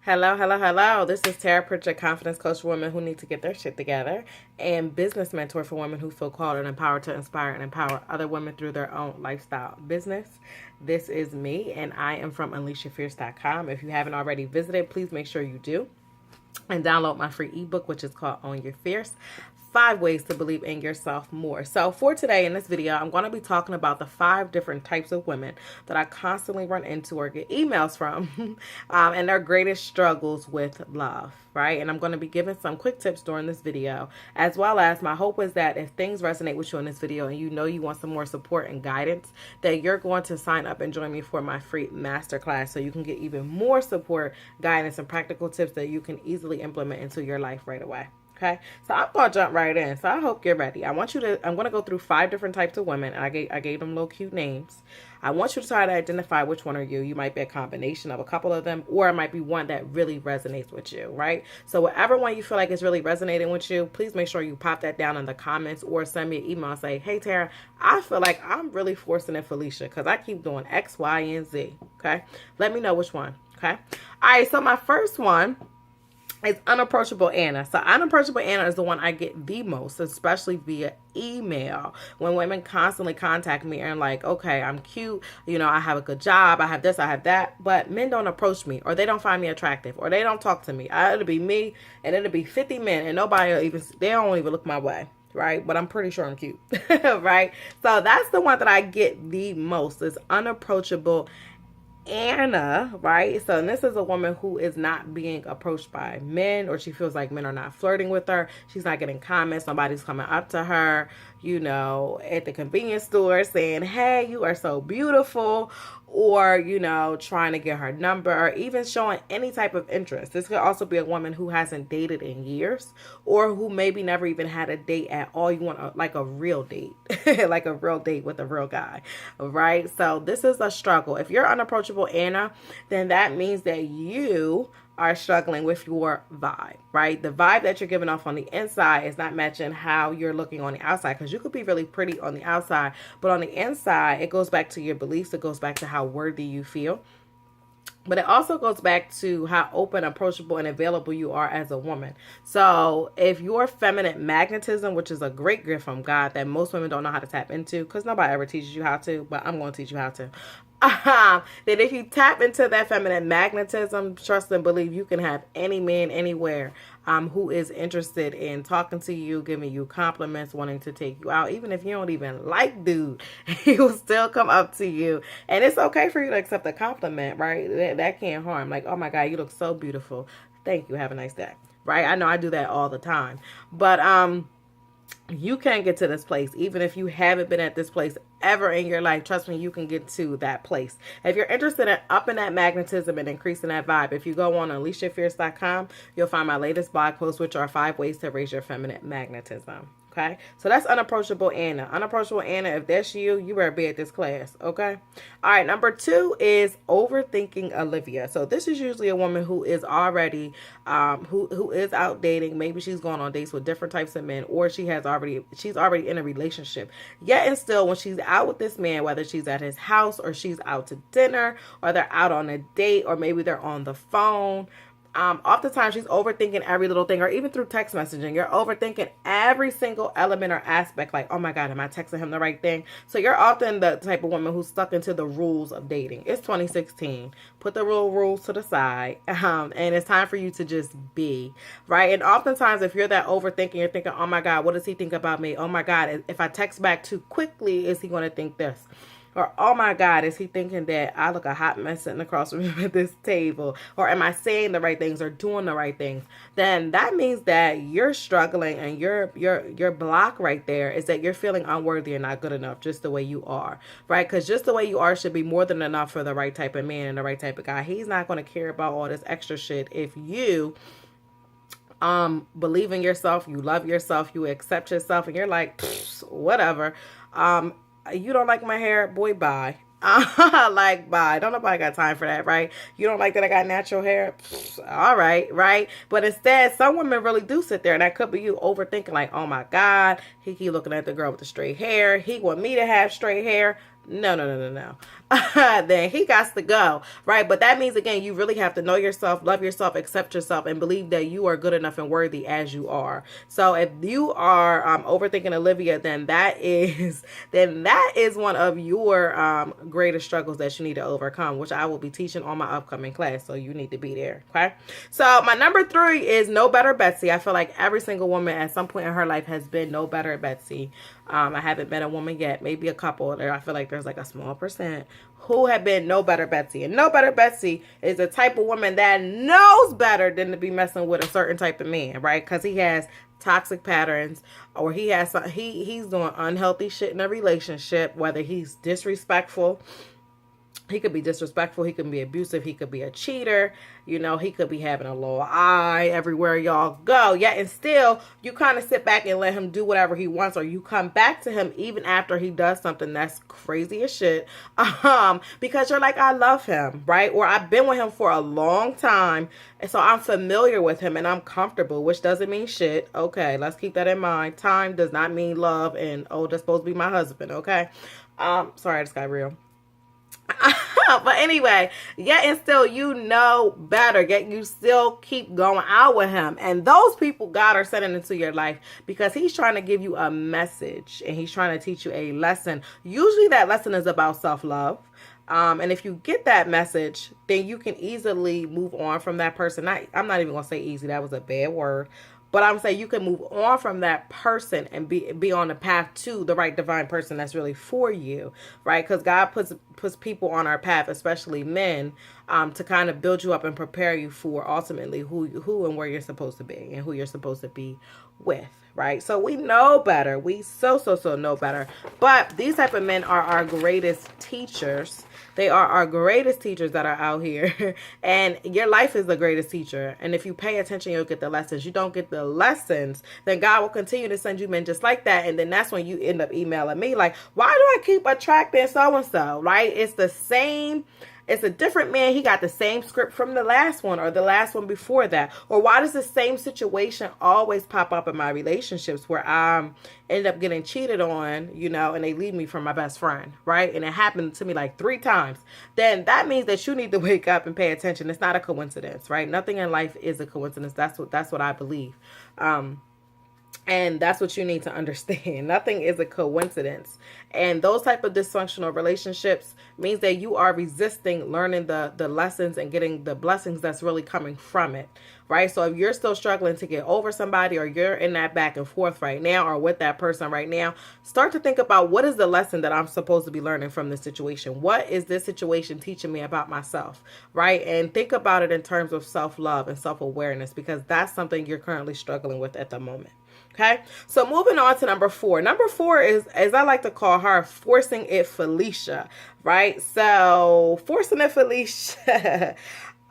Hello, hello, hello. This is Tara Pritchard, confidence coach for women who need to get their shit together, and business mentor for women who feel called and empowered to inspire and empower other women through their own lifestyle business. This is me, and I am from UnleashYourFierce.com. If you haven't already visited, please make sure you do and download my free ebook, which is called Own Your Fierce. 5 ways to believe in yourself more. So for today in this video, I'm going to be talking about the 5 different types of women that I constantly run into or get emails from and their greatest struggles with love, right? And I'm going to be giving some quick tips during this video, as well as my hope is that if things resonate with you in this video and you know you want some more support and guidance, that you're going to sign up and join me for my free masterclass so you can get even more support, guidance, and practical tips that you can easily implement into your life right away. Okay, so I'm going to jump right in. So I hope you're ready. I'm going to go through 5 different types of women. And I gave them little cute names. I want you to try to identify which one are you. You might be a combination of a couple of them, or it might be one that really resonates with you, right? So whatever one you feel like is really resonating with you, please make sure you pop that down in the comments or send me an email and say, hey, Tara, I feel like I'm really forcing it, Felicia, because I keep doing X, Y, and Z, okay? Let me know which one, okay? All right, so my first one is Unapproachable Ana. So Unapproachable Ana is the one I get the most, especially via email, when women constantly contact me and like, okay, I'm cute, you know, I have a good job, I have this, I have that, but men don't approach me, or they don't find me attractive, or they don't talk to me. It'll be me and it'll be 50 men and nobody will even, they don't even look my way, right? But I'm pretty sure I'm cute, right? So that's the one that I get the most, is Unapproachable Ana, right? So this is a woman who is not being approached by men, or she feels like men are not flirting with her. She's not getting comments. Nobody's coming up to her, you know, at the convenience store saying, hey, you are so beautiful, or, you know, trying to get her number, or even showing any type of interest. This could also be a woman who hasn't dated in years, or who maybe never even had a date at all. You want like a real date, like a real date with a real guy, right? So this is a struggle. If you're Unapproachable Ana, then that means that you are struggling with your vibe, right? The vibe that you're giving off on the inside is not matching how you're looking on the outside, because you could be really pretty on the outside, but on the inside, it goes back to your beliefs. It goes back to how worthy you feel. But it also goes back to how open, approachable, and available you are as a woman. So if your feminine magnetism, which is a great gift from God that most women don't know how to tap into, because nobody ever teaches you how to, but I'm going to teach you how to. That if you tap into that feminine magnetism, trust and believe you can have any man anywhere who is interested in talking to you, giving you compliments, wanting to take you out. Even if you don't even like dude, he will still come up to you. And it's okay for you to accept a compliment, right? That can't harm. Like, oh my God, you look so beautiful. Thank you. Have a nice day. Right? I know I do that all the time. But you can get to this place. Even if you haven't been at this place ever in your life, trust me, you can get to that place. If you're interested in upping that magnetism and increasing that vibe, if you go on UnleashYourFierce.com, you'll find my latest blog post, which are 5 ways to raise your feminine magnetism. Okay, so that's Unapproachable Ana. Unapproachable Ana, if that's you, you better be at this class, okay? All right, number 2 is Overthinking Olivia. So this is usually a woman who is already, who is out dating. Maybe she's going on dates with different types of men, or she's already in a relationship. Yet and still, when she's out with this man, whether she's at his house, or she's out to dinner, or they're out on a date, or maybe they're on the phone, oftentimes she's overthinking every little thing, or even through text messaging, you're overthinking every single element or aspect. Like, oh my God, am I texting him the right thing? So you're often the type of woman who's stuck into the rules of dating. It's 2016. Put the rules to the side, and it's time for you to just be, right? And oftentimes, if you're that overthinking, you're thinking, oh my God, what does he think about me? Oh my God, if I text back too quickly, is he going to think this? Or, oh my God, is he thinking that I look a hot mess sitting across from him at this table? Or am I saying the right things or doing the right things? Then that means that you're struggling, and your block right there is that you're feeling unworthy and not good enough just the way you are, right? Because just the way you are should be more than enough for the right type of man and the right type of guy. He's not going to care about all this extra shit if you believe in yourself, you love yourself, you accept yourself, and you're like, whatever. You don't like my hair? Boy, bye. Like, bye. Don't nobody got time for that, right? You don't like that I got natural hair? All right, right? But instead, some women really do sit there, and that could be you overthinking, like, oh my God, he keep looking at the girl with the straight hair. He want me to have straight hair. no. Then he got to go, right? But that means, again, you really have to know yourself, love yourself, accept yourself, and believe that you are good enough and worthy as you are. So if you are overthinking Olivia, then that is one of your greatest struggles that you need to overcome, which I will be teaching on my upcoming class. So you need to be there, okay? So my number 3 is no better Betsy. I feel like every single woman at some point in her life has been no better Betsy. I haven't met a woman yet, maybe a couple there. I feel like there's like a small percent who have been no better Betsy. And no better Betsy is the type of woman that knows better than to be messing with a certain type of man, right? Because he has toxic patterns, or he's doing unhealthy shit in a relationship, whether he's disrespectful. He could be disrespectful. He could be abusive. He could be a cheater. You know, he could be having a little eye everywhere y'all go. Yeah, and still, you kind of sit back and let him do whatever he wants, or you come back to him even after he does something that's crazy as shit. Because you're like, I love him, right? Or I've been with him for a long time, and so I'm familiar with him and I'm comfortable, which doesn't mean shit. Okay, let's keep that in mind. Time does not mean love, and that's supposed to be my husband. Okay, sorry, I just got real. But anyway, yet and still you know better, yet you still keep going out with him. And those people God are sending into your life because he's trying to give you a message and he's trying to teach you a lesson. Usually that lesson is about self-love. And if you get that message, then you can easily move on from that person. I'm not even going to say easy. That was a bad word. But I'm saying you can move on from that person and be on the path to the right divine person that's really for you, right? Because God puts people on our path, especially men, to kind of build you up and prepare you for ultimately who and where you're supposed to be and who you're supposed to be with, right? So we know better. We so know better. But these type of men are our greatest teachers. They are our greatest teachers that are out here. And your life is the greatest teacher. And if you pay attention, you'll get the lessons. You don't get the lessons, then God will continue to send you men just like that. And then that's when you end up emailing me like, why do I keep attracting so-and-so, right? It's the same. It's a different man. He got the same script from the last one or the last one before that. Or why does the same situation always pop up in my relationships where I end up getting cheated on, you know, and they leave me from my best friend, right? And it happened to me like 3 times. Then that means that you need to wake up and pay attention. It's not a coincidence, right? Nothing in life is a coincidence. That's what I believe. And that's what you need to understand. Nothing is a coincidence. And those type of dysfunctional relationships means that you are resisting learning the lessons and getting the blessings that's really coming from it, right? So if you're still struggling to get over somebody, or you're in that back and forth right now, or with that person right now, start to think about, what is the lesson that I'm supposed to be learning from this situation? What is this situation teaching me about myself, right? And think about it in terms of self-love and self-awareness, because that's something you're currently struggling with at the moment. Okay, so moving on to number 4. Number 4 is, as I like to call her, forcing it Felicia, right? So forcing it Felicia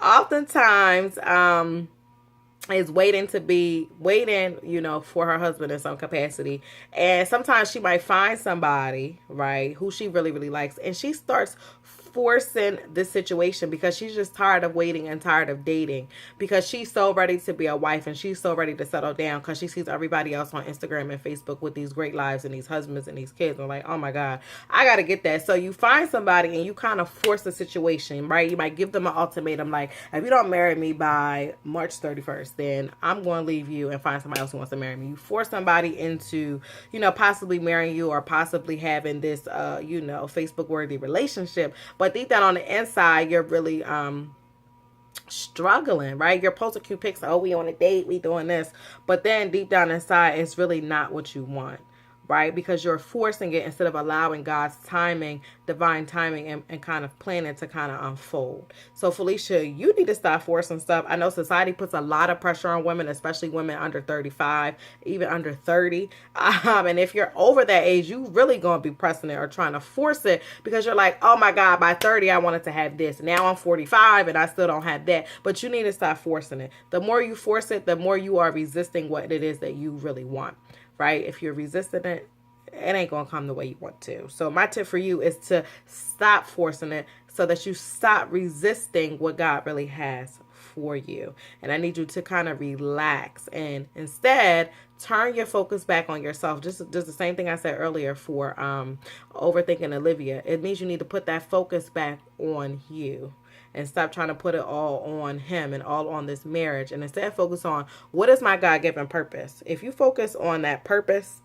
oftentimes is waiting, you know, for her husband in some capacity. And sometimes she might find somebody, right, who she really likes, and she starts forcing this situation because she's just tired of waiting and tired of dating, because she's so ready to be a wife and she's so ready to settle down because she sees everybody else on Instagram and Facebook with these great lives and these husbands and these kids. And like, oh my God, I got to get that. So you find somebody and you kind of force the situation, right? You might give them an ultimatum like, if you don't marry me by March 31st, then I'm going to leave you and find somebody else who wants to marry me. You force somebody into, you know, possibly marrying you or possibly having this, you know, Facebook worthy relationship. But deep down on the inside, you're really struggling, right? You're posting cute pics, oh, we on a date, we doing this. But then deep down inside, it's really not what you want, right? Because you're forcing it instead of allowing God's timing, divine timing, and kind of planning to kind of unfold. So Felicia, you need to stop forcing stuff. I know society puts a lot of pressure on women, especially women under 35, even under 30. And if you're over that age, you really going to be pressing it or trying to force it because you're like, oh my God, by 30, I wanted to have this. Now I'm 45 and I still don't have that. But you need to stop forcing it. The more you force it, the more you are resisting what it is that you really want. Right? If you're resisting it, it ain't going to come the way you want to. So my tip for you is to stop forcing it so that you stop resisting what God really has for you. And I need you to kind of relax and instead turn your focus back on yourself. Just the same thing I said earlier for Overthinking Olivia. It means you need to put that focus back on you and stop trying to put it all on him and all on this marriage, and instead focus on what is my God-given purpose. If you focus on that purpose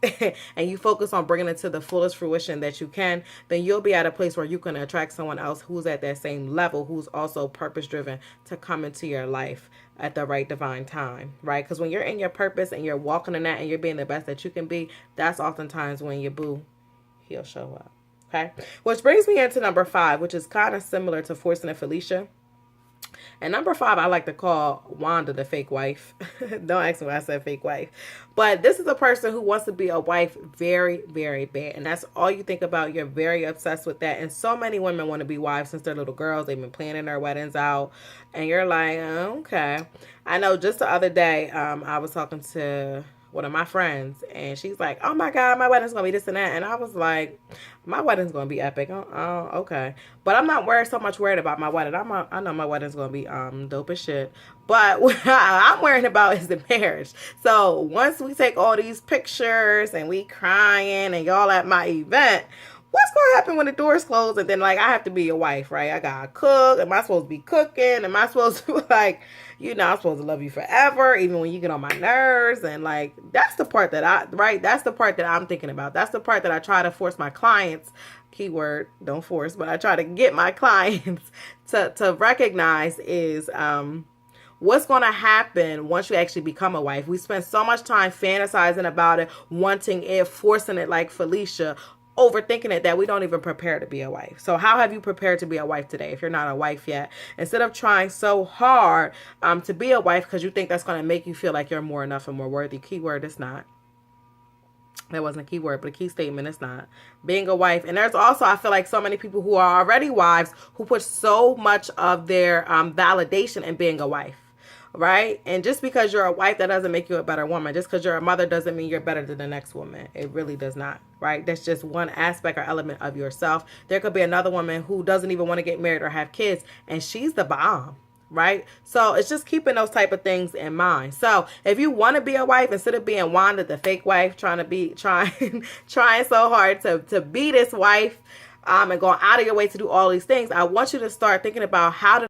and you focus on bringing it to the fullest fruition that you can, then you'll be at a place where you can attract someone else who's at that same level, who's also purpose-driven, to come into your life at the right divine time, right? Because when you're in your purpose and you're walking in that and you're being the best that you can be, that's oftentimes when your boo, he'll show up. Okay, which brings me into number 5, which is kind of similar to Forcing and Felicia. And number 5, I like to call Wanda the fake wife. Don't ask me why I said fake wife. But this is a person who wants to be a wife very, very bad. And that's all you think about. You're very obsessed with that. And so many women want to be wives since they're little girls. They've been planning their weddings out. And you're like, okay. I know just the other day, I was talking to one of my friends, and she's like, oh my God, my wedding's gonna be this and that. And I was like, my wedding's gonna be epic. Oh, okay. But I'm not worried about my wedding. I know my wedding's gonna be dope as shit. But what I'm worried about is the marriage. So once we take all these pictures and we crying and y'all at my event, what's going to happen when the doors close? And then, like, I have to be your wife, right? I got to cook. Am I supposed to be cooking? Am I supposed to, like, I'm supposed to love you forever, even when you get on my nerves? And, like, that's the part that that's the part that I'm thinking about. That's the part that I try to force my clients, keyword, don't force, but I try to get my clients to recognize is, what's going to happen once you actually become a wife. We spend so much time fantasizing about it, wanting it, forcing it like Felicia, overthinking it, that we don't even prepare to be a wife. So how have you prepared to be a wife today if you're not a wife yet? Instead of trying so hard to be a wife because you think that's going to make you feel like you're more enough and more worthy. Keyword, it's not. That wasn't a keyword, but a key statement, it's not. Being a wife. And there's also, I feel like, so many people who are already wives who put so much of their validation in being a wife. Right? And just because you're a wife, that doesn't make you a better woman. Just because you're a mother doesn't mean you're better than the next woman. It really does not. Right? That's just one aspect or element of yourself. There could be another woman who doesn't even want to get married or have kids, and she's the bomb. Right? So it's just keeping those type of things in mind. So if you want to be a wife, instead of being Wanda, the fake wife, trying so hard to be this wife, and going out of your way to do all these things, I want you to start thinking about how to